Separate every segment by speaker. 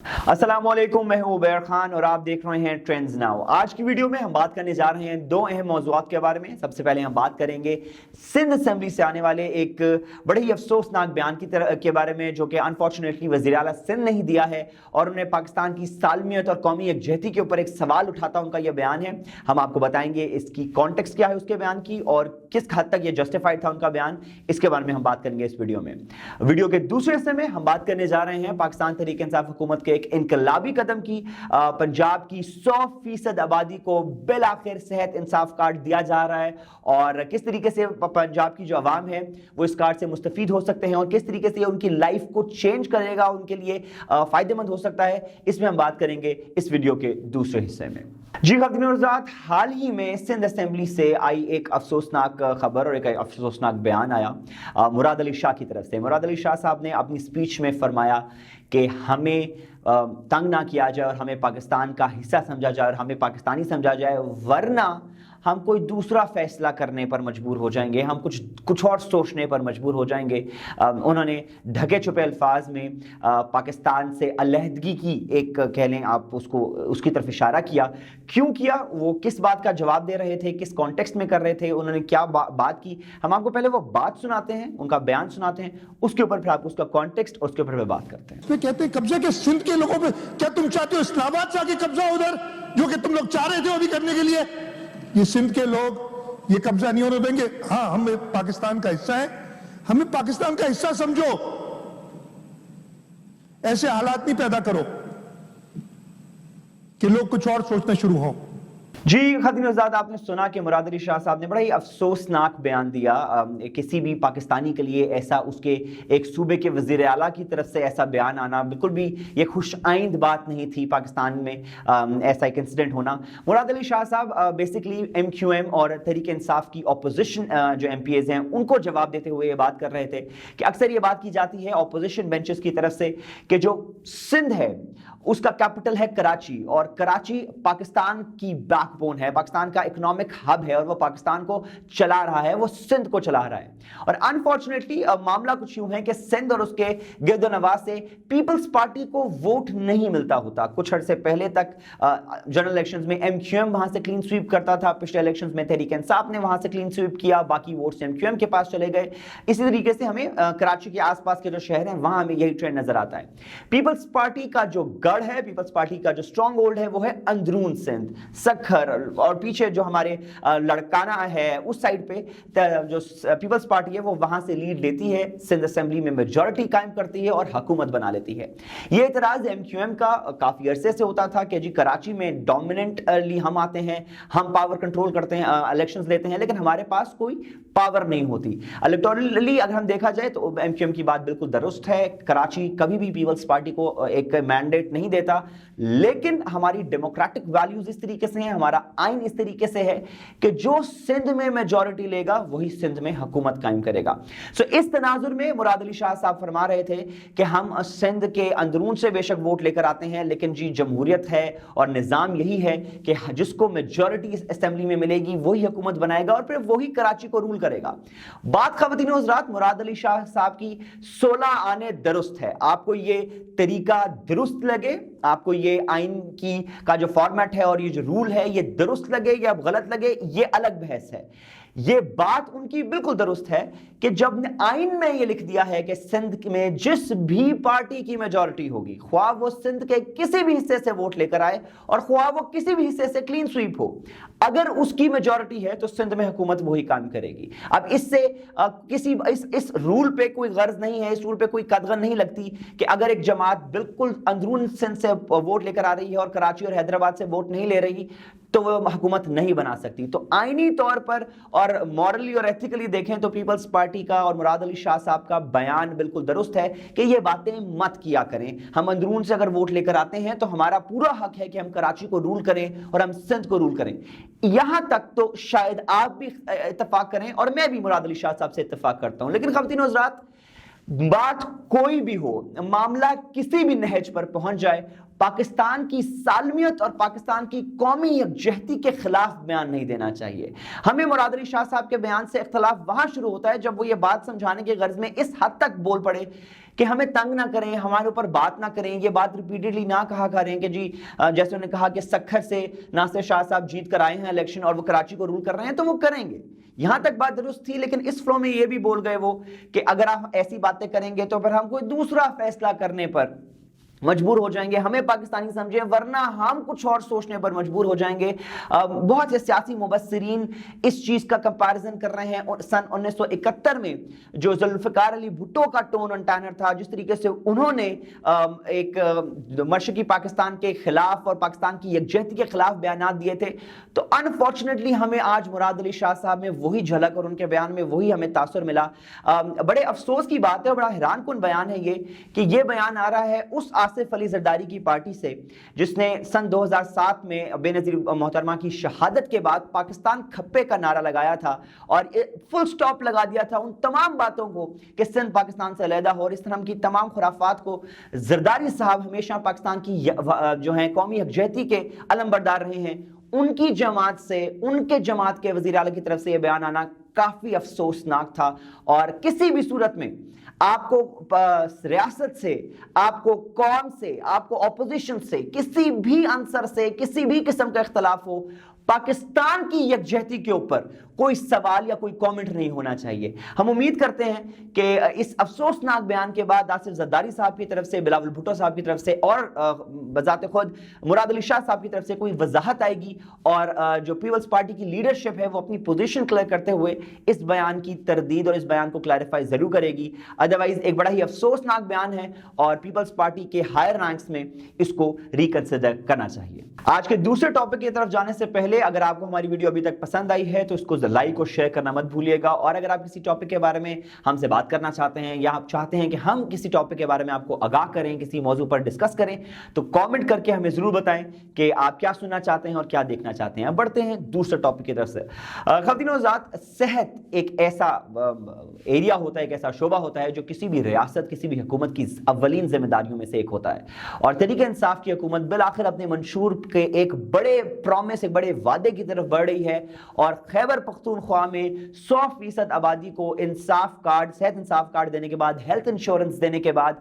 Speaker 1: अस्सलाम वालेकुम, मैं हूं उबैर खान और आप देख रहे हैं ट्रेंड्स नाउ। आज की वीडियो में हम बात करने जा रहे हैं दो अहम मौज़ूआत के बारे में। सबसे पहले हम बात करेंगे सिंध असेंबली से आने वाले एक बड़े ही अफसोसनाक बयान के बारे में, जो कि अनफॉर्चुनेटली वज़ीर आला सिंध ने ही दिया है और उन्हें पाकिस्तान की सालमियत और कौमी यकजहती के ऊपर एक सवाल उठाता उनका यह बयान है। हम आपको बताएंगे इसकी कॉन्टेक्स्ट क्या है उसके बयान की और किस हद तक ये जस्टिफाइड था उनका बयान। इसके बारे में हम बात करेंगे इस वीडियो में। वीडियो के दूसरे हिस्से में हम बात करने जा रहे हैं पाकिस्तान तहरीक इंसाफ हुकूमत के एक इनकलाबी कदम की। पंजाब की 100% आबादी को बिल आखिर सेहत इंसाफ कार्ड दिया जा रहा है और किस तरीके से पंजाब की जो आवाम है वो इस कार्ड से मुस्तफीद हो सकते हैं और किस तरीके से उनकी लाइफ को चेंज करेगा, उनके लिए फायदेमंद हो सकता है। इसमें हम बात करेंगे इस वीडियो के दूसरे हिस्से में। जी खातिन और हज़रात, हाल ही में सिंध असेंबली से आई एक अफसोसनाक खबर और एक अफसोसनाक बयान आया मुराद अली शाह की तरफ से। मुराद अली शाह साहब ने अपनी स्पीच में फरमाया कि हमें तंग ना किया जाए और हमें पाकिस्तान का हिस्सा समझा जाए और हमें पाकिस्तानी समझा जाए, वरना हम कोई दूसरा फैसला करने पर मजबूर हो जाएंगे, हम कुछ और सोचने पर मजबूर हो जाएंगे। उन्होंने ढके छुपे अल्फाज में पाकिस्तान से अलहदगी की एक कह लें आप उसकी तरफ इशारा किया। क्यों किया, वो किस बात का जवाब दे रहे थे, किस कॉन्टेक्स्ट में कर रहे थे, उन्होंने क्या बात की, हम आपको पहले वो बात सुनाते हैं, उनका बयान सुनाते हैं, उसके ऊपर फिर आपको उसका कॉन्टेक्स्ट, उसके ऊपर बात करते हैं।
Speaker 2: इसमें कहते हैं कब्जे के सिंध के लोगों पे, क्या तुम चाहते हो इस्लामाबाद से आके कब्जा उधर, जो कि तुम लोग चाह रहे थे अभी करने के लिए? ये सिंध के लोग ये कब्जा नहीं होने देंगे। हाँ, हम पाकिस्तान का हिस्सा है, हमें पाकिस्तान का हिस्सा समझो, ऐसे हालात नहीं पैदा करो कि लोग कुछ और सोचना शुरू हों।
Speaker 1: जी खातिन हज़रात, आपने सुना कि मुराद अली शाह साहब ने बड़ा ही अफसोसनाक बयान दिया। किसी भी पाकिस्तानी के लिए ऐसा, उसके एक सूबे के वज़ीर आला की तरफ से ऐसा बयान आना बिल्कुल भी ये खुश आइंद बात नहीं थी पाकिस्तान में ऐसा एक इंसिडेंट होना। मुराद अली शाह साहब बेसिकली MQM और तहरीक इंसाफ की अपोजिशन जो MPAs हैं उनको जवाब देते हुए ये बात कर रहे थे कि अक्सर ये बात की जाती है अपोजिशन बेंचेस की तरफ से कि जो सिंध है उसका कैपिटल है कराची और कराची पाकिस्तान की बैकबोन है, पाकिस्तान का इकोनॉमिक हब है और वो पाकिस्तान को चला रहा है, वो सिंध को चला रहा है। और अनफॉर्चुनेटली मामला कुछ यूं है कि सिंध और उसके गिरदोनवां से पीपल्स पार्टी को वोट नहीं मिलता होता। कुछ अर्से पहले तक जनरल इलेक्शंस में MQM वहां से क्लीन स्वीप करता था, पिछले इलेक्शंस में तहरीक इंसाफ ने वहां से क्लीन स्वीप किया, बाकी वोट्स MQM के पास चले गए। इसी तरीके से हमें कराची के आसपास के जो शहर हैं वहां हमें यही ट्रेंड नजर आता है। पीपल्स पार्टी का जो गढ़ है, पीपल्स पार्टी का जो स्ट्रॉन्ग होल्ड है वो है अंदरून सिंध, सखर और पीछे जो हमारे लड़काना है उस साइड पे जो पीपल्स पार्टी है वो वहां से लीड लेती है, सिंध असेंबली में मेजॉरिटी कायम करती है और हुकूमत बना लेती है। ये इतराज MQM का काफी अरसे से होता था कि जी कराची में डोमिनेंटली हम आते हैं, हम पावर कंट्रोल करते हैं, इलेक्शंस लेते हैं, लेकिन हमारे पास कोई पावर नहीं होती। इलेक्टोरली अगर हम देखा जाए तो MQM की बात बिल्कुल दुरुस्त है, कराची कभी भी पीपल्स पार्टी को एक मैंडेट नहीं देता, लेकिन हमारी डेमोक्रेटिक वैल्यूज इस तरीके से हैं, हमारा आइन इस तरीके से है कि जो सिंध में मेजॉरिटी लेगा वही सिंध में हुकूमत कायम करेगा। सो इस तनाजुर में मुराद अली शाह साहब फरमा रहे थे कि हम सिंध के अंदरून से बेशक वोट लेकर आते हैं, लेकिन जी जमहूरियत है और निजाम यही है कि जिसको मेजॉरिटी इस असेंबली में मिलेगी वही हुकूमत बनाएगा और फिर वही कराची को रूल करेगा। बात ख़वातीन और हज़रात मुराद अली शाह साहब की 16 आने दुरुस्त है। आपको ये तरीका दुरुस्त लगे, आपको ये आइन की का जो फॉर्मेट है और ये जो रूल है ये दुरुस्त लगे या गलत लगे, ये अलग बहस है। ये बात उनकी बिल्कुल दुरुस्त है कि जब आइन में ये लिख दिया है कि सिंध में जिस भी पार्टी की मेजॉरिटी होगी, ख्वाह वो सिंध के किसी भी हिस्से से वोट लेकर आए और ख्वाह वो किसी भी हिस्से से क्लीन स्वीप हो, अगर उसकी मेजॉरिटी है तो सिंध में हुकूमत वही काम करेगी। अब इससे इस रूल पे कोई गर्ज नहीं है, इस रूल पे कोई कदगन नहीं लगती कि अगर एक जमात बिल्कुल अंदरून सिंध से वोट लेकर आ रही है और कराची और हैदराबाद से वोट नहीं ले रही तो वो हुकूमत नहीं बना सकती। तो आईनी तौर पर और मॉरली और एथिकली देखें तो पीपल्स पार्टी का और मुराद अली शाह साहब का बयान बिल्कुल दुरुस्त है कि ये बातें मत किया करें। हम अंदरून से अगर वोट लेकर आते हैं तो हमारा पूरा हक है कि हम कराची को रूल करें और हम सिंध को रूल करें। यहां तक तो शायद आप भी इत्तेफाक करें और मैं भी मुराद अली शाह साहब से इत्तेफाक करता हूं, लेकिन ख़वातीन और हज़रात बात कोई भी हो, मामला किसी भी नहज पर पहुंच जाए, पाकिस्तान की सालमियत और पाकिस्तान की कौमी यकजहती के खिलाफ बयान नहीं देना चाहिए। हमें मुराद अली शाह साहब के बयान से इख्तलाफ वहां शुरू होता है जब वो ये बात समझाने की गर्ज में इस हद तक बोल पड़े کہ ہمیں تنگ نہ کریں, ہمارے اوپر بات نہ کریں. یہ بات ریپیٹڈلی نہ کہا کریں کہ جی جیسے انہوں نے کہا کہ سکھر سے ناصر شاہ صاحب جیت کر آئے ہیں الیکشن اور وہ کراچی کو رول کر رہے ہیں تو وہ کریں گے. یہاں تک بات درست تھی, لیکن اس فلو میں یہ بھی بول گئے وہ کہ اگر آپ ایسی باتیں کریں گے تو پھر ہم کوئی دوسرا فیصلہ کرنے پر مجبور ہو جائیں گے, ہمیں پاکستانی سمجھیں ورنہ ہم کچھ اور سوچنے پر مجبور ہو جائیں گے. بہت سے سیاسی مبصرین اس چیز کا کمپیرزن کر رہے ہیں سن 1971 میں جو ذوالفقار علی بھٹو کا ٹون اینڈ ٹینر تھا, جس طریقے سے انہوں نے ایک مشرقی پاکستان کے خلاف اور پاکستان کی یکجہتی کے خلاف بیانات دیے تھے. تو انفارچونیٹلی ہمیں آج مراد علی شاہ صاحب میں وہی جھلک اور ان کے بیان میں وہی ہمیں تاثر ملا. بڑے افسوس کی بات ہے اور بڑا حیران کن بیان ہے یہ کہ یہ بیان آ رہا ہے اس آصف علی زرداری کی پارٹی سے جس نے سن 2007 میں بے نظیر محترمہ کی شہادت کے بعد پاکستان کھپے کا نعرہ لگایا تھا اور فل سٹاپ لگا دیا تھا ان تمام باتوں کو کہ سندھ پاکستان سے علیحدہ ہو اور اس طرح کی تمام خرافات کو. زرداری صاحب ہمیشہ پاکستان کی جو ہیں قومی یکجہتی کے علم بردار رہے ہیں. ان کی جماعت سے, ان کے جماعت کے وزیر اعلیٰ کی طرف سے یہ بیان آنا کافی افسوسناک تھا. اور کسی بھی صورت میں آپ کو ریاست سے, آپ کو قوم سے, آپ کو اپوزیشن سے, کسی بھی عنصر سے کسی بھی قسم کا اختلاف ہو, پاکستان کی یکجہتی کے اوپر کوئی سوال یا کوئی کامنٹ نہیں ہونا چاہیے. ہم امید کرتے ہیں کہ اس افسوسناک بیان کے بعد آصف زرداری صاحب کی طرف سے, بلاول بھٹو صاحب کی طرف سے اور بذات خود مراد علی شاہ صاحب کی طرف سے کوئی وضاحت آئے گی اور جو پیپلز پارٹی کی لیڈرشپ ہے وہ اپنی پوزیشن کلیئر کرتے ہوئے اس بیان کی تردید اور اس بیان کو کلیریفائی ضرور کرے گی. ادروائز ایک بڑا ہی افسوسناک بیان ہے اور پیپلز پارٹی کے ہائر رینکس میں اس کو ریکنسیڈر کرنا چاہیے. آج کے دوسرے ٹاپک کی طرف جانے سے پہلے اگر آپ کو ہماری ویڈیو ابھی تک پسند آئی ہے تو اس کو لائک اور شیئر کرنا مت بھولیے گا. اور اگر آپ کسی ٹاپک کے بارے میں ہم سے بات کرنا چاہتے ہیں یا آپ چاہتے ہیں کہ ہم کسی ٹاپک کے بارے میں آپ کو آگاہ کریں, کسی موضوع پر ڈسکس کریں, تو کامنٹ کر کے ہمیں ضرور بتائیں کہ آپ کیا سننا چاہتے ہیں اور کیا دیکھنا چاہتے ہیں. بڑھتے ہیں دوسرے ٹاپک کی طرف سے. خواتین و حضرات, صحت ایک ایسا ایریا ہوتا ہے, ایک ایسا شعبہ ہوتا ہے جو کسی بھی ریاست, کسی بھی حکومت کی اولین ذمہ داریوں میں سے ایک ہوتا ہے. اور تحریک انصاف کی حکومت بالآخر اپنے منشور کے ایک بڑے پرومس, ایک بڑے وعدے کی طرف بڑھ رہی ہے اور خیبر پختونخوا میں 100% آبادی کو انصاف کارڈ, صحت انصاف کارڈ دینے کے بعد, ہیلتھ انشورنس دینے کے بعد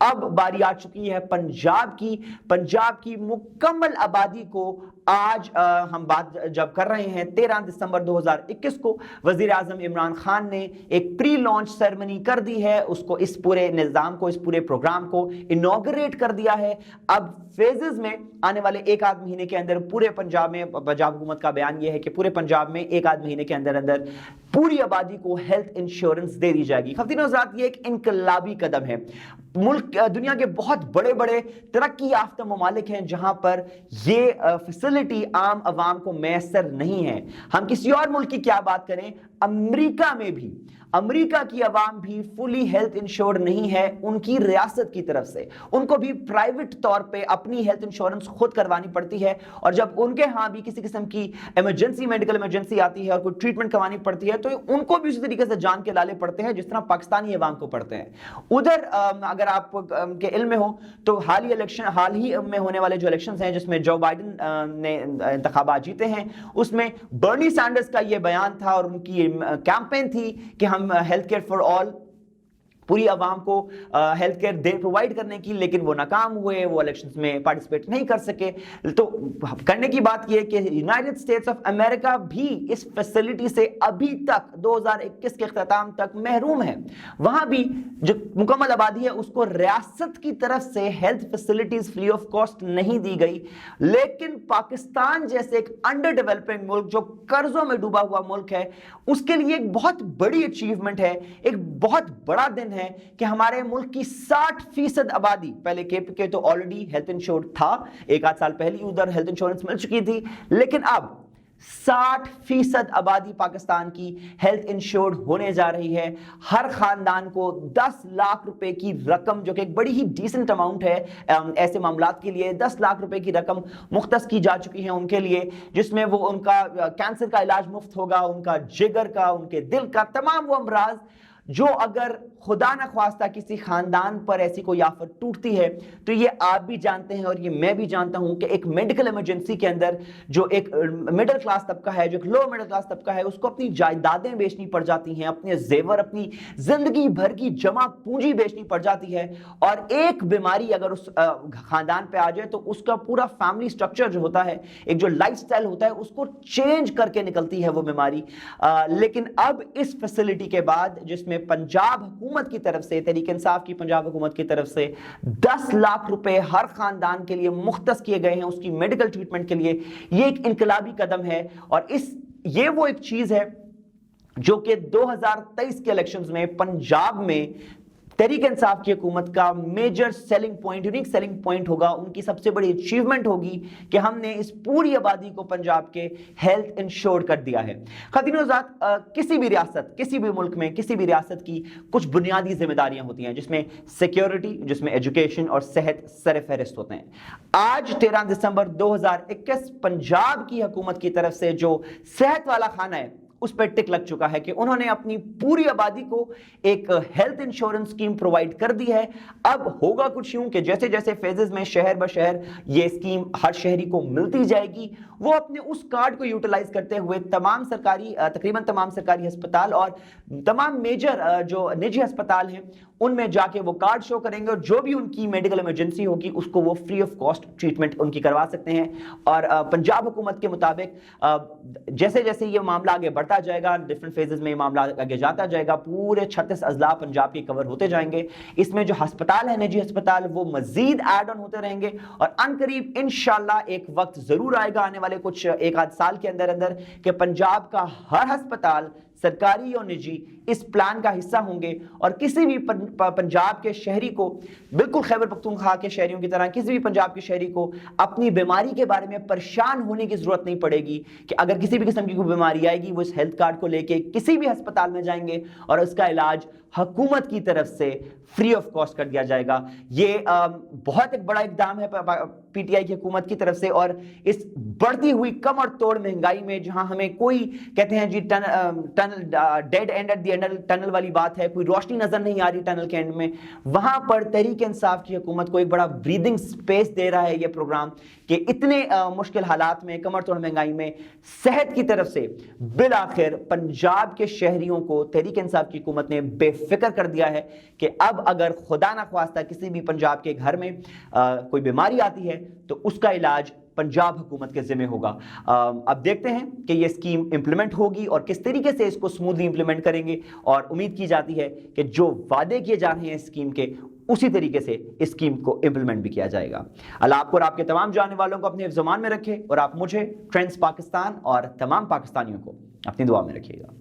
Speaker 1: اب باری آ چکی ہے پنجاب کی مکمل آبادی کو. آج ہم بات جب کر رہے ہیں 13 دسمبر 2021 کو وزیر اعظم عمران خان نے ایک پری لانچ سیرمنی کر دی ہے, اس کو, اس پورے نظام کو, اس پورے پروگرام کو انوگریٹ کر دیا ہے. اب فیزز میں آنے والے ایک آدھ مہینے کے اندر پورے پنجاب میں, پنجاب حکومت کا بیان یہ ہے کہ پورے پنجاب میں ایک آدھ مہینے کے اندر پوری آبادی کو ہیلتھ انشورنس دے دی جائے گی. خواتین و حضرات, یہ ایک انقلابی قدم ہے. ملک, دنیا کے بہت بڑے بڑے ترقی یافتہ ممالک ہیں جہاں پر یہ فیسلٹی عام عوام کو میسر نہیں ہے. ہم کسی اور ملک کی کیا بات کریں, امریکہ میں بھی, امریکہ کی عوام بھی فلی ہیلتھ انشور نہیں ہے ان کی ریاست کی طرف سے. ان کو بھی پرائیویٹ طور پہ اپنی ہیلتھ انشورنس خود کروانی پڑتی ہے اور جب ان کے ہاں بھی کسی قسم کی ایمرجنسی, میڈیکل ایمرجنسی آتی ہے اور کوئی ٹریٹمنٹ کروانی پڑتی ہے تو ان کو بھی اسی طریقے سے جان کے لالے پڑتے ہیں جس طرح پاکستانی عوام کو پڑتے ہیں. ادھر اگر آپ کے علم میں ہو تو حال ہی میں ہونے والے جو الیکشنز ہیں جس میں جو بائیڈن نے انتخابات جیتے ہیں, اس میں برنی سینڈرز کا یہ بیان تھا اور ان کی کیمپین تھی کہ ہم ہیلتھ کیئر فار آل, پوری عوام کو ہیلتھ کیئر پرووائڈ کرنے کی, لیکن وہ ناکام ہوئے, وہ الیکشنز میں پارٹیسپیٹ نہیں کر سکے. تو کرنے کی بات یہ کہ یونائٹڈ اسٹیٹس آف امریکہ بھی اس فیسلٹی سے ابھی تک 2021 کے اختتام تک محروم ہے. وہاں بھی جو مکمل آبادی ہے اس کو ریاست کی طرف سے health facilities free of cost نہیں دی گئی. لیکن پاکستان جیسے ایک انڈر ڈیولپنگ ملک جو قرضوں میں ڈوبا ہوا ملک ہے, اس کے لیے ایک بہت بڑی اچیومنٹ ہے, ایک بہت بڑا دن ہے کہ ہمارے ملک کی 60% آبادی, پہلے کے تو آلریڈی ہیلتھ انشور تھا, ایک آدھ سال پہلے ادھر ہیلتھ انشورنس مل چکی تھی, لیکن اب 60% آبادی پاکستان کی ہیلتھ انشورڈ ہونے جا رہی ہے. ہر خاندان کو 10 لاکھ روپے کی رقم, جو کہ ایک بڑی ہی ڈیسنٹ اماؤنٹ ہے ایسے معاملات کے لیے, 10 لاکھ روپے کی رقم مختص کی جا چکی ہے ان کے لیے, جس میں وہ ان کا کینسر کا علاج مفت ہوگا, ان کا جگر کا, ان کے دل کا, تمام وہ امراض جو اگر खुदा न ख्वास्ता किसी खानदान पर ऐसी कोई आफत टूटती है तो ये आप भी जानते हैं और ये मैं भी जानता हूं कि एक मेडिकल इमरजेंसी के अंदर जो एक मिडिल क्लास तबका है, जो एक लो मिडिल क्लास तबका है, उसको अपनी जायदादें बेचनी पड़ जाती हैं, अपने जेवर, अपनी जिंदगी भर की जमा पूंजी बेचनी पड़ जाती है। और एक बीमारी अगर उस खानदान पे आ जाए तो उसका पूरा फैमिली स्ट्रक्चर जो होता है, एक जो लाइफस्टाइल होता है, उसको चेंज करके निकलती है वो बीमारी। लेकिन अब इस फैसिलिटी के बाद जिसमें पंजाब हुकूमत की तरफ से, तहरीक इंसाफ की पंजाब हुकूमत की तरफ से 10 लाख रुपए हर खानदान के लिए मुख्तस किए गए हैं उसकी मेडिकल ट्रीटमेंट के लिए, ये एक इनकलाबी कदम है। और ये वो एक चीज है जो कि 2023 के इलेक्शंस में पंजाब में तहरीक इंसाफ की हुकूमत का major selling point, unique selling point होगा, उनकी सबसे बड़ी अचीवमेंट होगी कि हमने इस पूरी आबादी को पंजाब के हेल्थ इंश्योर कर दिया है। ख़वातीन-ओ-हज़रात, किसी भी रियासत, किसी भी मुल्क में, किसी भी रियासत की कुछ बुनियादी जिम्मेदारियां होती हैं जिसमें सिक्योरिटी, जिसमें एजुकेशन और सेहत सरफहरिस्त होते हैं। आज 13 दिसंबर 2021 पंजाब की हुकूमत की तरफ से जो सेहत वाला खाना है उस पर टिक लग चुका है कि उन्होंने अपनी पूरी आबादी को एक हेल्थ इंश्योरेंस स्कीम प्रोवाइड कर दी है। अब होगा कुछ यूं कि जैसे जैसे फेजेस में शहर ब शहर ये स्कीम हर शहरी को मिलती जाएगी, वो अपने उस कार्ड को यूटिलाइज करते हुए तमाम सरकारी, तकरीबन तमाम सरकारी अस्पताल और तमाम मेजर जो निजी अस्पताल हैं उनमें जाके वो कार्ड शो करेंगे और जो भी उनकी मेडिकल इमरजेंसी होगी उसको वो फ्री ऑफ कॉस्ट ट्रीटमेंट उनकी करवा सकते हैं। और पंजाब हुकूमत के मुताबिक जैसे जैसे ये मामला आगे बढ़ता जाएगा, डिफरेंट फेजेस में ये मामला आगे जाता जाएगा, पूरे 36 अजला पंजाब के कवर होते जाएंगे। इसमें जो अस्पताल है, निजी अस्पताल, वो मजीद ऐड ऑन होते रहेंगे और अनकरीब इंशाल्लाह एक वक्त जरूर आएगा आने वाले कुछ एक आध साल के अंदर अंदर कि पंजाब का हर अस्पताल, सरकारी और निजी, इस प्लान का हिस्सा होंगे और किसी भी पंजाब के शहरी को, बिल्कुल खैबर पख्तूनख्वा के शहरियों की तरह किसी भी पंजाब के शहरी को अपनी बीमारी के बारे में परेशान होने की जरूरत नहीं पड़ेगी कि अगर किसी भी किस्म की कोई बीमारी आएगी वो इस हेल्थ कार्ड को लेके किसी भी अस्पताल में जाएंगे और उसका इलाज हुकूमत की तरफ से फ्री ऑफ कॉस्ट कर दिया जाएगा। ये बहुत एक बड़ा इकदाम है पीटीआई की हुकूमत की तरफ से और इस बढ़ती हुई कम और तोड़ महंगाई में, जहां हमें कोई कहते हैं जी tunnel dead end at the end tunnel वाली बात है, कोई रोशनी नजर नहीं आ रही टनल के एंड में, वहां पर तहरीक इंसाफ की हुकूमत को एक बड़ा ब्रीदिंग स्पेस दे रहा है ये प्रोग्राम कि इतने मुश्किल हालात में, कमर तोड़ महंगाई में, सेहत की तरफ से बिलाखिर पंजाब के शहरियों को तहरीक इंसाफ की हुकूमत ने बेफिक्र कर दिया है कि अब अगर खुदा ना ख्वास्ता किसी भी पंजाब के घर में कोई बीमारी आती है तो उसका इलाज पंजाब हुकूमत के जिम्मे होगा। अब देखते हैं कि ये स्कीम इंप्लीमेंट होगी और किस तरीके से इसको स्मूथली इंप्लीमेंट करेंगे और उम्मीद की जाती है कि जो वादे किए जा रहे हैं स्कीम के उसी तरीके से इस स्कीम को इंप्लीमेंट भी किया जाएगा। अल्लाह आपको और आपके तमाम जानने वालों को अपने ज़मान में रखे और आप मुझे, ट्रेंड्स पाकिस्तान और तमाम पाकिस्तानियों को अपनी दुआ में रखिएगा।